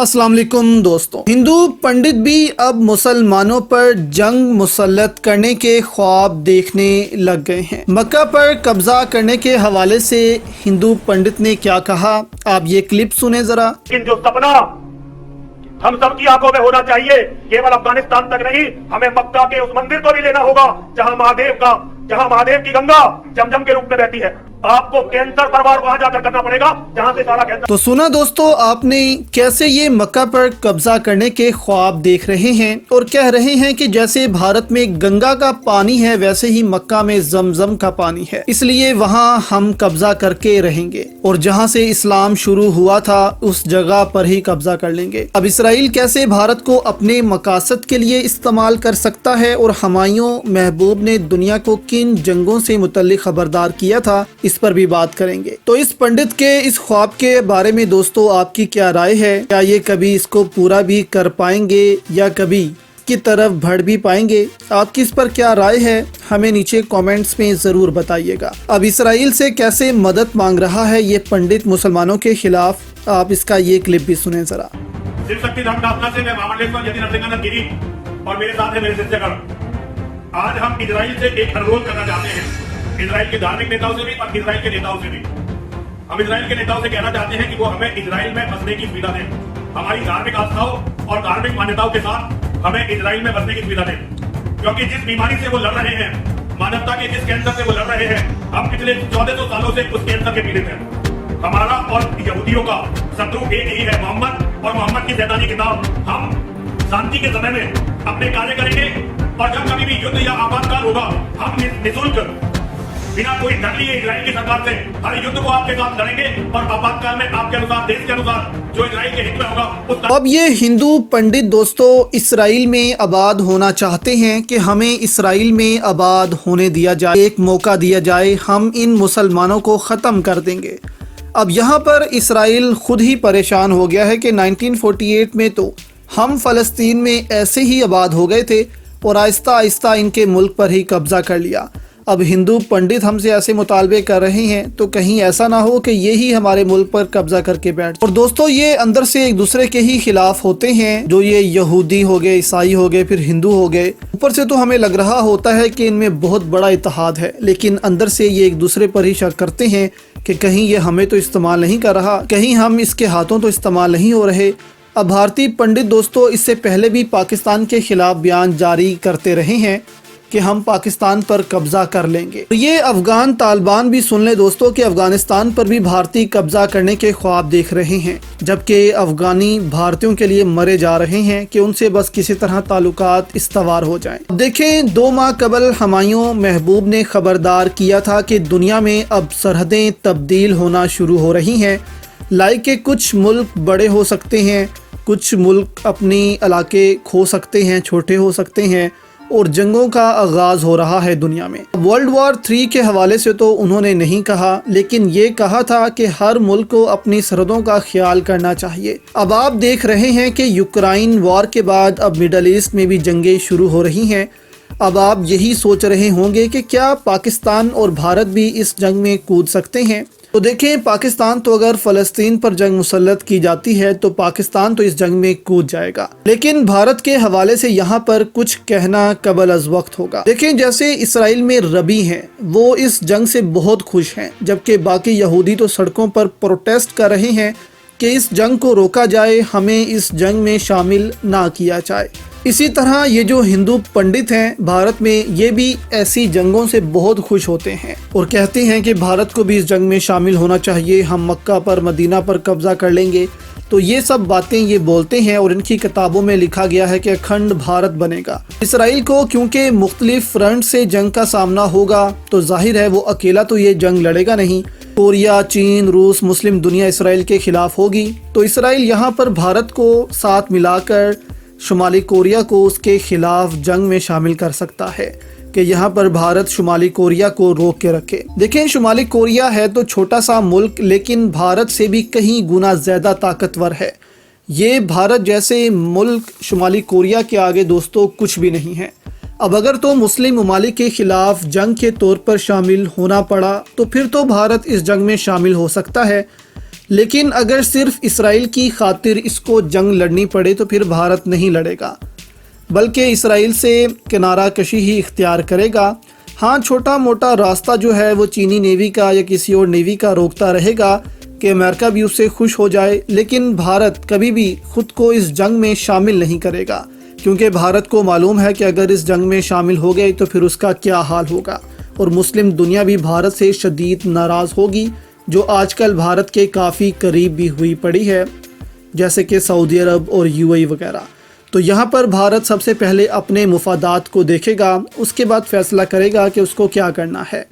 अस्सलाम वालेकुम दोस्तों, हिंदू पंडित भी अब मुसलमानों पर जंग मुसल्लत करने के ख्वाब देखने लग गए हैं। मक्का पर कब्जा करने के हवाले से हिंदू पंडित ने क्या कहा, आप ये क्लिप सुने जरा। लेकिन जो सपना हम सब की आंखों में होना चाहिए, केवल अफगानिस्तान तक नहीं, हमें मक्का के उस मंदिर को भी लेना होगा जहां महादेव की गंगा जमजम के रूप में बहती है। आपको कैंसर परवार वहां जाकर करना पड़ेगा जहां से सारा कैंसर। तो सुना दोस्तों आपने कैसे ये मक्का पर कब्जा करने के ख्वाब देख रहे हैं और कह रहे हैं कि जैसे भारत में गंगा का पानी है वैसे ही मक्का में जमजम का पानी है, इसलिए वहां हम कब्जा करके रहेंगे और जहां से इस्लाम शुरू हुआ था उस जगह पर ही कब्जा कर लेंगे। अब इसराइल कैसे भारत को अपने मकासद के लिए इस्तेमाल कर सकता है और हुमायूं महबूब ने दुनिया को किन जंगों से मुतल्लिक खबरदार किया था, इस पर भी बात करेंगे। तो इस पंडित के इस ख्वाब के बारे में दोस्तों आपकी क्या राय है? क्या ये कभी इसको पूरा भी कर पाएंगे या कभी की तरफ बढ़ भी पाएंगे? आपकी इस पर क्या राय है, हमें नीचे कमेंट्स में जरूर बताइएगा। अब इसराइल से कैसे मदद मांग रहा है ये पंडित मुसलमानों के खिलाफ, आप इसका ये क्लिप भी सुने जरा। शिव शक्ति धर्मदासना से मैं महामंडलेश्वर यति नरसिंहानंद गिरी और मेरे साथ है मेरे शिष्यगण। आज हम इजराइल से एक अनुरोध करना चाहते हैं, इजराइल के धार्मिक नेताओं से भी और इजराइल के नेताओं से भी। हम इजराइल के नेताओं से कहना चाहते हैं कि वो हमें इजराइल में बसने की सुविधा दें। हमारी धार्मिक आस्थाओं और धार्मिक मान्यताओं के साथ हमें इजराइल में बसने की सुविधा दें, क्योंकि जिस बीमारी से वो लड़ रहे हैं, मानवता के जिस कैंसर से वो लड़ रहे हैं, हम पिछले 1400 सालों से उस कैंसर के पीड़ित हैं। हमारा और यहूदियों का शत्रु एक ही है, मोहम्मद, और मोहम्मद की शैतानी किताब। हम शांति के समय में अपने कार्य करेंगे और जब कभी भी युद्ध या आपातकाल होगा, हम निःशुल्क बिना कोई डर लिए इजराइल की सरकार से हर युद्ध को आपके साथ लड़ेंगे और आपातकाल में आपके अनुसार, देश के अनुसार जो इजराइल के हित में होगा। अब ये हिंदू पंडित दोस्तों इस्राइल में आबाद होना चाहते हैं कि हमें इस्राइल में आबाद होने दिया जाए, एक मौका दिया जाए, हम इन मुसलमानों को ख़त्म कर देंगे। अब यहाँ पर इस्राइल खुद ही परेशान हो गया है कि 1948 में तो हम फ़लस्तीन में ऐसे ही आबाद हो गए थे और आहिस्ता आहिस्ता इनके मुल्क पर ही कब्जा कर लिया। अब हिंदू पंडित हमसे ऐसे मुतालबे कर रहे हैं तो कहीं ऐसा ना हो कि ये ही हमारे मुल्क पर कब्जा करके बैठ। और दोस्तों ये अंदर से एक दूसरे के ही खिलाफ होते हैं, जो ये यहूदी हो गए, ईसाई हो गए, फिर हिंदू हो गए। ऊपर से तो हमें लग रहा होता है कि इनमें बहुत बड़ा इत्तेहाद है, लेकिन अंदर से ये एक दूसरे पर ही शक करते हैं कि कहीं ये हमें तो इस्तेमाल नहीं कर रहा, कहीं हम इसके हाथों तो इस्तेमाल नहीं हो रहे। अब भारतीय पंडित दोस्तों इससे पहले भी पाकिस्तान के खिलाफ बयान जारी करते रहे हैं कि हम पाकिस्तान पर कब्जा कर लेंगे। तो ये अफगान तालिबान भी सुन ले दोस्तों कि अफगानिस्तान पर भी भारतीय कब्जा करने के ख्वाब देख रहे हैं, जबकि अफगानी भारतीयों के लिए मरे जा रहे हैं कि उनसे बस किसी तरह ताल्लुकात इस्तवार हो जाएं। देखें 2 माह कबल हुमायूं महबूब ने खबरदार किया था कि दुनिया में अब सरहदें तब्दील होना शुरू हो रही हैं। लाइक के कुछ मुल्क बड़े हो सकते हैं, कुछ मुल्क अपनी इलाके खो सकते हैं, छोटे हो सकते हैं और जंगों का आगाज हो रहा है दुनिया में। वर्ल्ड वॉर 3 के हवाले से तो उन्होंने नहीं कहा, लेकिन ये कहा था कि हर मुल्क को अपनी सरहदों का ख्याल करना चाहिए। अब आप देख रहे हैं कि यूक्रेन वॉर के बाद अब मिडल ईस्ट में भी जंगें शुरू हो रही हैं। अब आप यही सोच रहे होंगे कि क्या पाकिस्तान और भारत भी इस जंग में कूद सकते हैं? तो देखें, पाकिस्तान तो अगर फ़लस्तीन पर जंग मुसल्लत की जाती है तो पाकिस्तान तो इस जंग में कूद जाएगा, लेकिन भारत के हवाले से यहाँ पर कुछ कहना कबल अज़ वक्त होगा। देखें जैसे इसराइल में रबी हैं, वो इस जंग से बहुत खुश हैं, जबकि बाकी यहूदी तो सड़कों पर प्रोटेस्ट कर रहे हैं कि इस जंग को रोका जाए, हमें इस जंग में शामिल ना किया जाए। इसी तरह ये जो हिंदू पंडित हैं भारत में, ये भी ऐसी जंगों से बहुत खुश होते हैं और कहते हैं कि भारत को भी इस जंग में शामिल होना चाहिए, हम मक्का पर, मदीना पर कब्जा कर लेंगे। तो ये सब बातें ये बोलते हैं और इनकी किताबों में लिखा गया है कि अखंड भारत बनेगा। इसराइल को क्योंकि मुख्तलिफ फ्रंट से जंग का सामना होगा तो जाहिर है वो अकेला तो ये जंग लड़ेगा नहीं। कोरिया, चीन, रूस, मुस्लिम दुनिया इसराइल के खिलाफ होगी, तो इसराइल यहाँ पर भारत को साथ मिलाकर शुमाली कोरिया को उसके खिलाफ जंग में शामिल कर सकता है कि यहाँ पर भारत शुमाली कोरिया को रोक के रखे। देखें शुमाली कोरिया है तो छोटा सा मुल्क, लेकिन भारत से भी कहीं गुना ज़्यादा ताकतवर है। ये भारत जैसे मुल्क शुमाली कोरिया के आगे दोस्तों कुछ भी नहीं है। اب اگر تو مسلم ممالک کے خلاف جنگ کے طور پر شامل ہونا پڑا تو پھر تو بھارت اس جنگ میں شامل ہو سکتا ہے، لیکن اگر صرف اسرائیل کی خاطر اس کو جنگ لڑنی پڑے تو پھر بھارت نہیں لڑے گا، بلکہ اسرائیل سے کنارہ کشی ہی اختیار کرے گا۔ ہاں، چھوٹا موٹا راستہ جو ہے وہ چینی نیوی کا یا کسی اور نیوی کا روکتا رہے گا کہ امریکہ بھی اس سے خوش ہو جائے، لیکن بھارت کبھی بھی خود کو اس جنگ میں شامل نہیں کرے گا، کیونکہ بھارت کو معلوم ہے کہ اگر اس جنگ میں شامل ہو گئے تو پھر اس کا کیا حال ہوگا، اور مسلم دنیا بھی بھارت سے شدید ناراض ہوگی، جو آج کل بھارت کے کافی قریب بھی ہوئی پڑی ہے، جیسے کہ سعودی عرب اور UAE وغیرہ۔ تو یہاں پر بھارت سب سے پہلے اپنے مفادات کو دیکھے گا، اس کے بعد فیصلہ کرے گا کہ اس کو کیا کرنا ہے۔